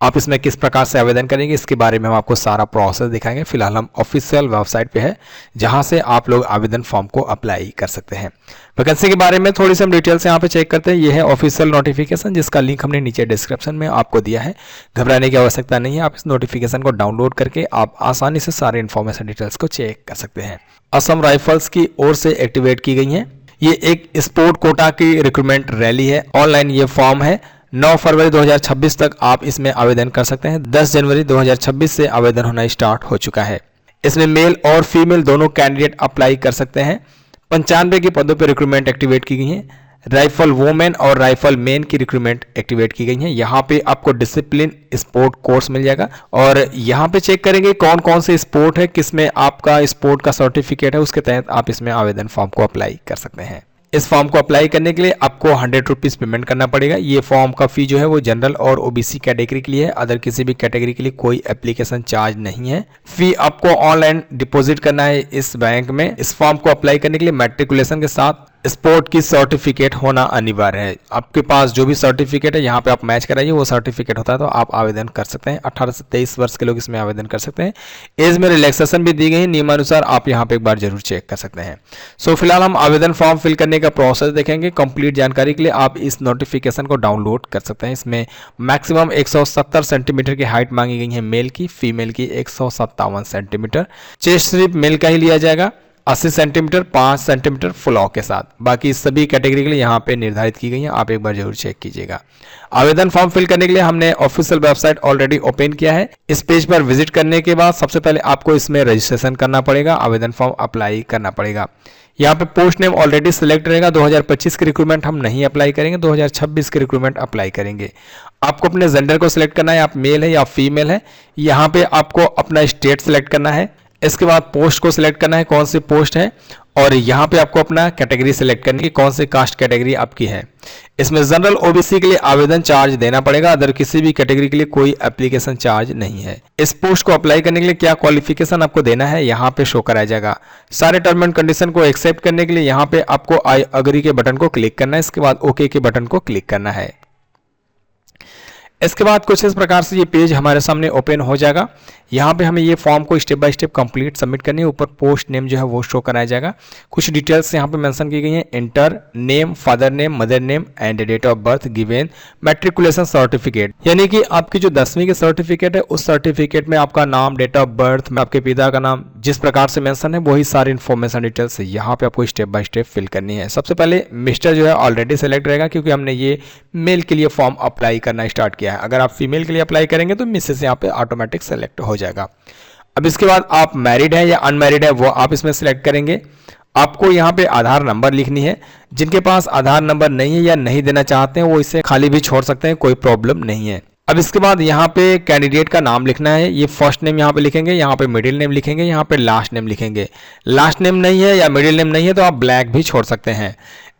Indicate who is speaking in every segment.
Speaker 1: आप इसमें किस प्रकार से आवेदन करेंगे इसके बारे में हम आपको सारा प्रोसेस दिखाएंगे। फिलहाल हम ऑफिशियल वेबसाइट पे है जहां से आप लोग आवेदन फॉर्म को अप्लाई कर सकते हैं। वैकेंसी के बारे में थोड़ी सी हम डिटेल्स यहाँ पे चेक करते हैं। ये है ऑफिशियल नोटिफिकेशन जिसका लिंक हमने नीचे डिस्क्रिप्शन में आपको दिया है। घबराने की आवश्यकता नहीं है, आप इस नोटिफिकेशन को डाउनलोड करके आप आसानी से सारे इन्फॉर्मेशन डिटेल्स को चेक कर सकते हैं। असम राइफल्स की ओर से एक्टिवेट की गई है। ये एक स्पोर्ट कोटा की रिक्रूटमेंट रैली है। ऑनलाइन ये फॉर्म है। 9 फरवरी 2026 तक आप इसमें आवेदन कर सकते हैं। 10 जनवरी 2026 से आवेदन होना स्टार्ट हो चुका है। इसमें मेल और फीमेल दोनों कैंडिडेट अप्लाई कर सकते हैं। 95 के पदों पर रिक्रूटमेंट एक्टिवेट की गई है। राइफल वोमेन और राइफल मैन की रिक्रूटमेंट एक्टिवेट की गई है। यहाँ पे आपको डिसिप्लिन स्पोर्ट कोर्स मिल जाएगा और यहाँ पे चेक करेंगे कौन कौन से स्पोर्ट है, किसमें आपका स्पोर्ट का सर्टिफिकेट है, उसके तहत आप इसमें आवेदन फॉर्म को अप्लाई कर सकते हैं। इस फॉर्म को अप्लाई करने के लिए आपको 100 रुपीज पेमेंट करना पड़ेगा। ये फॉर्म का फी जो है वो जनरल और ओबीसी कैटेगरी के लिए है। अदर किसी भी कैटेगरी के लिए कोई एप्लीकेशन चार्ज नहीं है। फी आपको ऑनलाइन डिपॉजिट करना है इस बैंक में। इस फॉर्म को अप्लाई करने के लिए मैट्रिकुलेशन के साथ स्पोर्ट की सर्टिफिकेट होना अनिवार्य है। आपके पास जो भी सर्टिफिकेट है यहाँ पे आप मैच कराइए, वो सर्टिफिकेट होता है तो आप आवेदन कर सकते हैं। 18 से 23 वर्ष के लोग इसमें आवेदन कर सकते हैं। एज में रिलैक्सेशन भी दी गई है नियमानुसार, आप यहाँ पे एक बार जरूर चेक कर सकते हैं। सो फिलहाल हम आवेदन फॉर्म फिल करने का प्रोसेस देखेंगे। कंप्लीट जानकारी के लिए आप इस नोटिफिकेशन को डाउनलोड कर सकते हैं। इसमें मैक्सिमम 170 सेंटीमीटर की हाइट मांगी गई है मेल की, फीमेल की 157 सेंटीमीटर। चेस्ट सिर्फ मेल का ही लिया जाएगा 80 सेंटीमीटर 5 सेंटीमीटर फ्लॉ के साथ। बाकी सभी कैटेगरी के लिए यहाँ पे निर्धारित की गई है, आप एक बार जरूर चेक कीजिएगा। आवेदन फॉर्म फिल करने के लिए हमने ऑफिशियल वेबसाइट ऑलरेडी ओपन किया है। इस पेज पर विजिट करने के बाद सबसे पहले आपको इसमें रजिस्ट्रेशन करना पड़ेगा, आवेदन फॉर्म अप्लाई करना पड़ेगा। यहाँ पे पोस्ट नेम ऑलरेडी सिलेक्ट रहेगा। 2025 की रिक्रूटमेंट हम नहीं अप्लाई करेंगे, 2026 की रिक्रूटमेंट अप्लाई करेंगे। आपको अपने जेंडर को सिलेक्ट करना है, आप मेल है या फीमेल है। यहाँ पे आपको अपना स्टेट सिलेक्ट करना है। इसके बाद पोस्ट को सिलेक्ट करना है, कौन सी पोस्ट है, और यहाँ पे आपको अपना कैटेगरी सिलेक्ट करनी है, कौन सी कास्ट कैटेगरी आपकी है। इसमें जनरल ओबीसी के लिए आवेदन चार्ज देना पड़ेगा, अदर किसी भी कैटेगरी के लिए कोई एप्लीकेशन चार्ज नहीं है। इस पोस्ट को अप्लाई करने के लिए क्या क्वालिफिकेशन आपको देना है यहाँ पे शो कराया जाएगा। सारे टर्म एंड कंडीशन को एक्सेप्ट करने के लिए यहाँ पे आपको आई अग्री के बटन को क्लिक करना है। इसके बाद ओके के बटन को क्लिक करना है। इसके बाद कुछ इस प्रकार से ये पेज हमारे सामने ओपन हो जाएगा। यहाँ पे हमें ये फॉर्म को step by step complete submit करनी है। ऊपर पोस्ट नेम जो है वो शो कराया जाएगा। कुछ डिटेल्स यहाँ पे मेंशन की गई हैं। Enter name, father name, mother name and date of birth given, matriculation certificate, यानी कि आपकी जो 10वीं की सर्टिफिकेट है उस सर्टिफिकेट में आपका नाम, डेट ऑफ बर्थ, आपके पिता का नाम जिस प्रकार से मेंशन है वही सारी इन्फॉर्मेशन डिटेल्स यहाँ पे आपको स्टेप बाय स्टेप फिल करनी है। सबसे पहले मिस्टर जो है ऑलरेडी सेलेक्ट रहेगा क्योंकि हमने ये मेल के लिए फॉर्म अप्लाई करना स्टार्ट किया है। अगर आप फीमेल के लिए अप्लाई करेंगे तो मिसेस यहाँ पे ऑटोमेटिक सेलेक्ट हो जाएगा। अब इसके बाद आप मैरिड है या अनमैरिड है वो आप इसमें सिलेक्ट करेंगे। आपको यहाँ पे आधार नंबर लिखनी है। जिनके पास आधार नंबर नहीं है या नहीं देना चाहते हैं वो इसे खाली भी छोड़ सकते हैं, कोई प्रॉब्लम नहीं है। अब इसके बाद यहाँ पे कैंडिडेट का नाम लिखना है। ये फर्स्ट नेम यहाँ पे लिखेंगे, यहाँ पे मिडिल नेम लिखेंगे, यहाँ पे लास्ट नेम लिखेंगे। लास्ट नेम नहीं है या मिडिल नेम नहीं है तो आप ब्लैक भी छोड़ सकते हैं।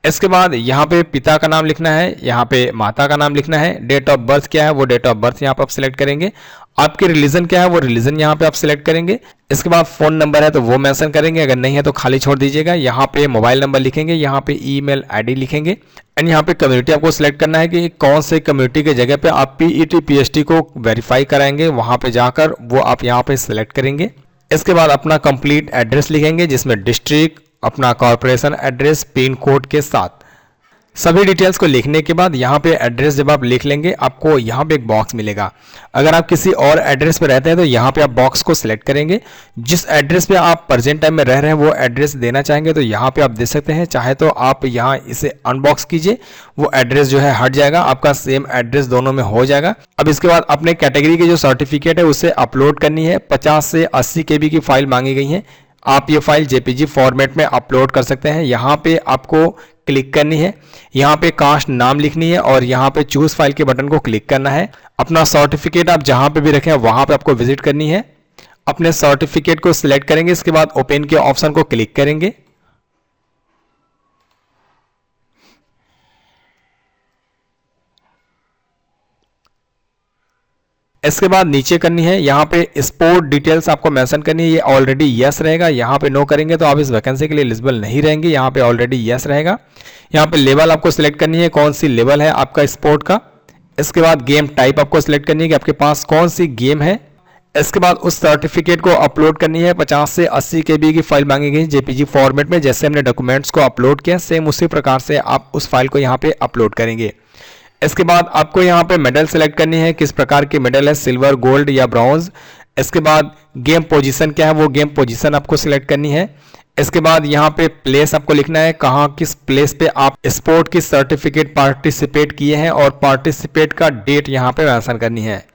Speaker 1: इसके बाद यहाँ पे पिता का नाम लिखना है, यहाँ पे माता का नाम लिखना है। डेट ऑफ बर्थ क्या है वो डेट ऑफ बर्थ यहाँ पे आप सिलेक्ट करेंगे। आपके रिलीजन क्या है वो रिलीजन यहाँ पे आप सिलेक्ट करेंगे। इसके बाद फोन नंबर है तो वो मेंशन करेंगे, अगर नहीं है तो खाली छोड़ दीजिएगा। यहाँ पे मोबाइल नंबर लिखेंगे, यहाँ पे ईमेल आईडी लिखेंगे एंड यहाँ पे कम्युनिटी आपको सिलेक्ट करना है कि कौन से कम्युनिटी के जगह पे आप पीईटी पीएचटी को वेरीफाई कराएंगे, वहां पे जाकर वो आप यहाँ पे सिलेक्ट करेंगे। इसके बाद अपना कंप्लीट एड्रेस लिखेंगे जिसमें डिस्ट्रिक्ट, अपना कॉर्पोरेशन एड्रेस, पिन कोड के साथ सभी डिटेल्स को लिखने के बाद यहाँ पे एड्रेस जब आप लिख लेंगे आपको यहाँ पे एक बॉक्स मिलेगा। अगर आप किसी और एड्रेस पे रहते हैं तो यहाँ पे आप बॉक्स को सिलेक्ट करेंगे। जिस एड्रेस पे आप प्रेजेंट टाइम में रह रहे हैं वो एड्रेस देना चाहेंगे तो यहाँ पे आप दे सकते हैं, चाहे तो आप यहाँ इसे अनबॉक्स कीजिए, वो एड्रेस जो है हट जाएगा, आपका सेम एड्रेस दोनों में हो जाएगा। अब इसके बाद अपने कैटेगरी की जो सर्टिफिकेट है उसे अपलोड करनी है। 50 से 80 KB की फाइल मांगी गई है। आप ये फाइल जेपीजी फॉर्मेट में अपलोड कर सकते हैं। यहाँ पे आपको क्लिक करनी है, यहाँ पे कास्ट नाम लिखनी है और यहाँ पे चूज फाइल के बटन को क्लिक करना है। अपना सर्टिफिकेट आप जहाँ पे भी रखें वहाँ पे आपको विजिट करनी है। अपने सर्टिफिकेट को सिलेक्ट करेंगे, इसके बाद ओपन के ऑप्शन को क्लिक करेंगे। इसके बाद नीचे करनी है, यहाँ पे स्पोर्ट डिटेल्स आपको मेंशन करनी है। ये ऑलरेडी यस रहेगा, यहाँ पे नो करेंगे तो आप इस वैकेंसी के लिए एलिजिबल नहीं रहेंगे। यहाँ पे ऑलरेडी यस रहेगा। यहाँ पे लेवल आपको सिलेक्ट करनी है, कौन सी लेवल है आपका स्पोर्ट का। इसके बाद गेम टाइप आपको सिलेक्ट करनी है कि आपके पास कौन सी गेम है। इसके बाद उस सर्टिफिकेट को अपलोड करनी है। 50 से 80 KB की फाइल मांगी गई जेपीजी फॉर्मेट में, जैसे हमने डॉक्यूमेंट्स को अपलोड किया सेम उसी प्रकार से आप उस फाइल को यहाँ पे अपलोड करेंगे। इसके बाद आपको यहाँ पे मेडल सेलेक्ट करनी है, किस प्रकार की मेडल है, सिल्वर, गोल्ड या ब्रॉन्ज। इसके बाद गेम पोजीशन क्या है, वो गेम पोजीशन आपको सिलेक्ट करनी है। इसके बाद यहाँ पे प्लेस आपको लिखना है, कहाँ किस प्लेस पे आप स्पोर्ट की सर्टिफिकेट पार्टिसिपेट किए हैं और पार्टिसिपेट का डेट यहाँ पे मेंशन करनी है।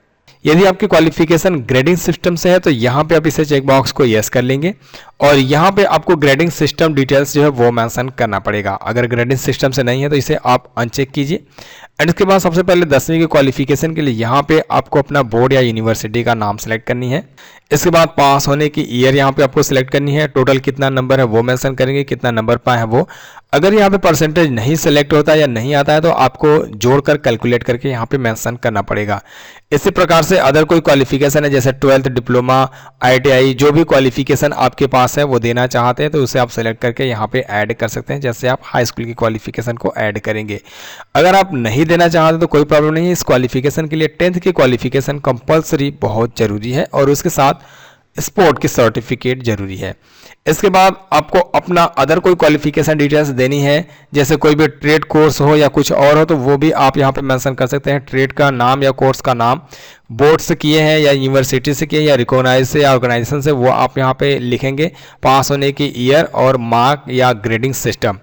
Speaker 1: यदि आपकी क्वालिफिकेशन ग्रेडिंग सिस्टम से है तो यहाँ पे आप इसे चेक बॉक्स को यस कर लेंगे और यहाँ पे आपको ग्रेडिंग सिस्टम डिटेल्स जो है वो मेंशन करना पड़ेगा। अगर ग्रेडिंग सिस्टम से नहीं है तो इसे आप अनचेक कीजिए। एंड इसके बाद सबसे पहले 10वीं की क्वालिफिकेशन के लिए यहाँ पे आपको अपना बोर्ड या यूनिवर्सिटी का नाम सेलेक्ट करनी है। इसके बाद पास होने की ईयर यहाँ पे आपको सिलेक्ट करनी है। टोटल कितना नंबर है वो मेंशन करेंगे, कितना नंबर पाए हैं वो। अगर यहाँ पे परसेंटेज नहीं सिलेक्ट होता है या नहीं आता है तो आपको जोड़कर कैलकुलेट करके यहाँ पे मेंशन करना पड़ेगा। इसी प्रकार से अदर कोई क्वालिफिकेशन है जैसे 12th, डिप्लोमा, ITI, जो भी क्वालिफिकेशन आपके पास है वो देना चाहते हैं तो उसे आप सेलेक्ट करके यहाँ पे ऐड कर सकते हैं, जैसे आप हाई स्कूल की क्वालिफिकेशन को ऐड करेंगे। अगर आप नहीं देना चाहते तो कोई प्रॉब्लम नहीं है। इस क्वालिफिकेशन के लिए 10th की क्वालिफिकेशन कंपलसरी बहुत जरूरी है और उसके साथ स्पोर्ट की सर्टिफिकेट जरूरी है। इसके बाद आपको अपना अदर कोई क्वालिफिकेशन डिटेल्स देनी है, जैसे कोई भी ट्रेड कोर्स हो या कुछ और हो तो वो भी आप यहाँ पे मेंशन कर सकते हैं। ट्रेड का नाम या कोर्स का नाम, बोर्ड से किए हैं या यूनिवर्सिटी से किए या रिकॉग्नाइज से या ऑर्गेनाइजेशन से, वो आप यहाँ पे लिखेंगे। पास होने की ईयर और मार्क या ग्रेडिंग सिस्टम।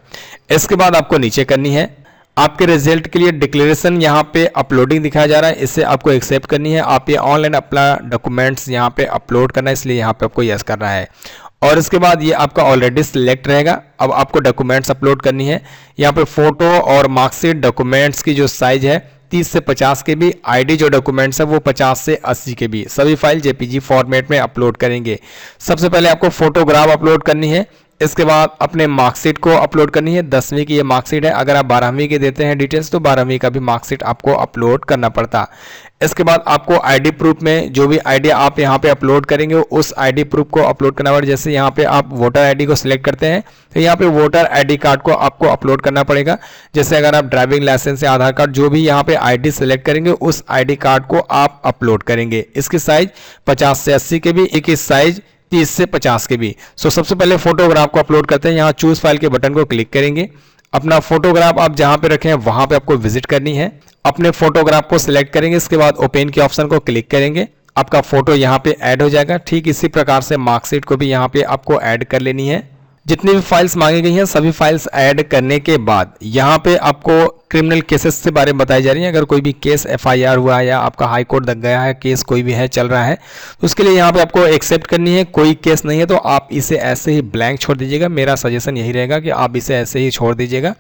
Speaker 1: इसके बाद आपको नीचे करनी है आपके रिजल्ट के लिए डिक्लेरेशन, यहाँ पे अपलोडिंग दिखाया जा रहा है, इससे आपको एक्सेप्ट करनी है। आप ये ऑनलाइन अपना डॉक्यूमेंट्स यहाँ पे अपलोड करना है, इसलिए यहाँ पे आपको यस करना है। और इसके बाद ये आपका ऑलरेडी सिलेक्ट रहेगा। अब आपको डॉक्यूमेंट्स अपलोड करनी है। यहाँ पे फोटो और मार्कशीट डॉक्यूमेंट्स की जो साइज है 30 से 50 KB, ID जो डॉक्यूमेंट्स है वो 50 से 80 KB, सभी फाइल जेपीजी फॉर्मेट में अपलोड करेंगे। सबसे पहले आपको फोटोग्राफ अपलोड करनी है। इसके बाद अपने मार्कशीट को अपलोड करनी है। 10वीं की ये मार्कशीट है। अगर आप 12वीं के देते हैं डिटेल्स तो 12वीं का भी मार्कशीट आपको अपलोड करना पड़ता। इसके बाद आपको आईडी प्रूफ में जो भी आईडी आप यहाँ पे अपलोड करेंगे उस आईडी प्रूफ को अपलोड करना पड़ेगा। जैसे यहाँ पे आप वोटर आईडी को सिलेक्ट करते हैं तो यहाँ पे वोटर आईडी कार्ड को आपको अपलोड करना पड़ेगा। जैसे अगर आप ड्राइविंग लाइसेंस या आधार कार्ड जो भी यहाँ पे आईडी सिलेक्ट करेंगे उस आईडी कार्ड को आप अपलोड करेंगे। इसकी साइज 50 से 80 KB, एक साइज 30 से 50 KB। सो सबसे पहले फोटोग्राफ को अपलोड करते हैं। यहाँ चूज फाइल के बटन को क्लिक करेंगे। अपना फोटोग्राफ आप जहां पे रखें वहां पे आपको विजिट करनी है। अपने फोटोग्राफ को सिलेक्ट करेंगे। इसके बाद ओपन के ऑप्शन को क्लिक करेंगे। आपका फोटो यहाँ पे ऐड हो जाएगा। ठीक इसी प्रकार से मार्कशीट को भी यहाँ पे आपको ऐड कर लेनी है। जितनी भी फाइल्स मांगी गई हैं सभी फाइल्स ऐड करने के बाद यहाँ पे आपको क्रिमिनल केसेस से बारे में बताई जा रही है। अगर कोई भी केस FIR हुआ है या आपका हाई कोर्ट तक गया है, केस कोई भी है चल रहा है, तो उसके लिए यहाँ पे आपको एक्सेप्ट करनी है। कोई केस नहीं है तो आप इसे ऐसे ही ब्लैंक छोड़ दीजिएगा। मेरा सजेशन यही रहेगा कि आप इसे ऐसे ही छोड़ दीजिएगा।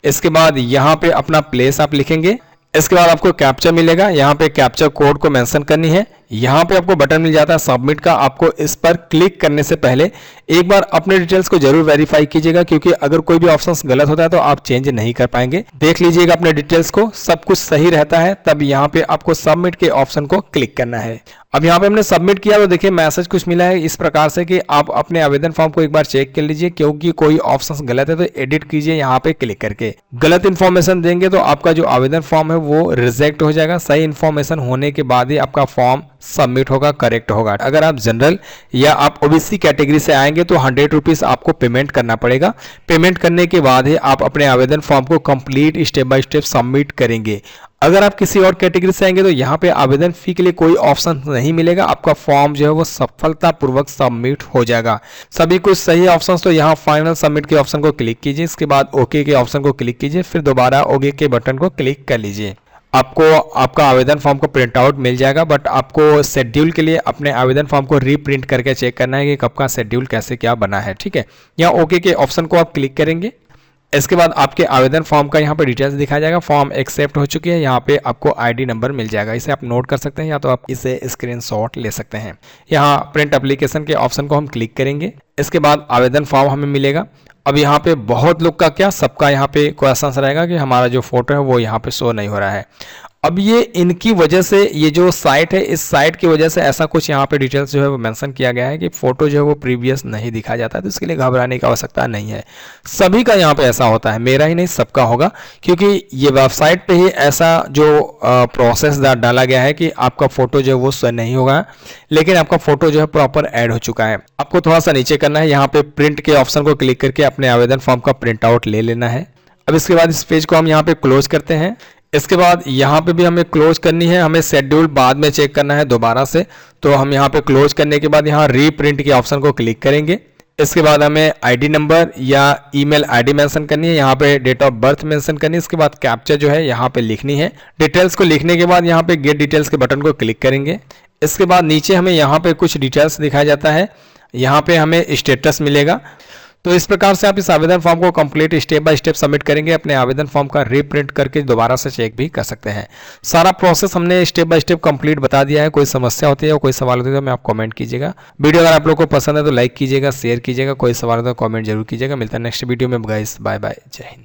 Speaker 1: इसके बाद यहाँ पे अपना प्लेस आप लिखेंगे। इसके बाद आपको कैप्चा मिलेगा। यहाँ पे कैप्चा कोड को मेंशन करनी है। यहाँ पे आपको बटन मिल जाता है सबमिट का। आपको इस पर क्लिक करने से पहले एक बार अपने डिटेल्स को जरूर वेरीफाई कीजिएगा, क्योंकि अगर कोई भी ऑप्शंस गलत होता है तो आप चेंज नहीं कर पाएंगे। देख लीजिएगा अपने डिटेल्स को, सब कुछ सही रहता है तब यहाँ पे आपको सबमिट के ऑप्शन को क्लिक करना है। अब यहाँ पे हमने सबमिट किया तो देखिए मैसेज कुछ मिला है इस प्रकार से कि आप अपने आवेदन फॉर्म को एक बार चेक कर लीजिए, क्योंकि कोई ऑप्शंस गलत है तो एडिट कीजिए यहाँ पे क्लिक करके। गलत इन्फॉर्मेशन देंगे तो आपका जो आवेदन फॉर्म है वो रिजेक्ट हो जाएगा। सही इन्फॉर्मेशन होने के बाद ही आपका फॉर्म सबमिट होगा, करेक्ट होगा। अगर आप जनरल या आप ओबीसी कैटेगरी से आएंगे तो 100 रुपीज आपको पेमेंट करना पड़ेगा। पेमेंट करने के बाद ही आप अपने आवेदन फॉर्म को complete step by step submit करेंगे। अगर आप किसी और कैटेगरी से आएंगे तो यहाँ पे आवेदन फी के लिए कोई ऑप्शन नहीं मिलेगा। आपका फॉर्म जो है वो सफलतापूर्वक सबमिट हो जाएगा। सभी कुछ सही ऑप्शंस तो यहाँ फाइनल सबमिट के ऑप्शन को क्लिक कीजिए। इसके बाद ओके के ऑप्शन को क्लिक कीजिए, फिर दोबारा ओके के बटन को क्लिक कर लीजिए। आपको आपका आवेदन फॉर्म को प्रिंट आउट मिल जाएगा, बट आपको शेड्यूल के लिए अपने आवेदन फॉर्म को रीप्रिंट करके चेक करना है कि कब का शेड्यूल कैसे क्या बना है। ठीक है, यहाँ ओके के ऑप्शन को आप क्लिक करेंगे। इसके बाद आपके आवेदन फॉर्म का यहाँ पे डिटेल्स दिखाया जाएगा। फॉर्म एक्सेप्ट हो चुकी है। यहाँ पे आपको आईडी नंबर मिल जाएगा, इसे आप नोट कर सकते हैं या तो आप इसे स्क्रीनशॉट ले सकते हैं। यहाँ प्रिंट एप्लीकेशन के ऑप्शन को हम क्लिक करेंगे। इसके बाद आवेदन फॉर्म हमें मिलेगा। अब यहाँ पे बहुत लोग का क्या सबका यहाँ पे क्वेश्चन रहेगा कि हमारा जो फोटो है वो यहाँ पे शो नहीं हो रहा है। अब ये इनकी वजह से, ये जो साइट है, इस साइट की वजह से ऐसा कुछ यहाँ पे डिटेल्स जो है वो मेंशन किया गया है कि फोटो जो है वो प्रीवियस नहीं दिखा जाता है, तो इसके लिए घबराने की आवश्यकता नहीं है। सभी का यहाँ पे ऐसा होता है, मेरा ही नहीं सबका होगा, क्योंकि ये वेबसाइट पे ही ऐसा जो प्रोसेस डाला गया है कि आपका फोटो जो है वो सही नहीं होगा, लेकिन आपका फोटो जो है प्रॉपर ऐड हो चुका है। आपको थोड़ा सा नीचे करना है, यहाँ पे प्रिंट के ऑप्शन को क्लिक करके अपने आवेदन फॉर्म का प्रिंट आउट ले लेना है। अब इसके बाद इस पेज को हम यहाँ पे क्लोज करते हैं। इसके बाद यहाँ पे भी हमें क्लोज करनी है, हमें शेड्यूल बाद में चेक करना है दोबारा से, तो हम यहाँ पे क्लोज करने के बाद यहाँ रीप्रिंट के ऑप्शन को क्लिक करेंगे। इसके बाद हमें आईडी नंबर या ईमेल आईडी मेंशन करनी है, यहाँ पे डेट ऑफ बर्थ मेंशन करनी है। इसके बाद कैप्चा जो है यहाँ पे लिखनी है। डिटेल्स को लिखने के बाद यहाँ पे गेट डिटेल्स के बटन को क्लिक करेंगे। इसके बाद नीचे हमें यहाँ पे कुछ डिटेल्स दिखाया जाता है, यहाँ पे हमें स्टेटस मिलेगा। तो इस प्रकार से आप इस आवेदन फॉर्म को complete step by step submit करेंगे। अपने आवेदन फॉर्म का रीप्रिंट करके दोबारा से चेक भी कर सकते हैं। सारा प्रोसेस हमने स्टेप बाय स्टेप कंप्लीट बता दिया है। कोई समस्या होती है या कोई सवाल होती है तो मैं आप कमेंट कीजिएगा। वीडियो अगर आप लोग को पसंद है तो लाइक कीजिएगा, शेयर कीजिएगा। कोई सवाल हो तो कमेंट जरूर कीजिएगा। मिलता है नेक्स्ट वीडियो में। गाइस बाय बाय, जय हिंद।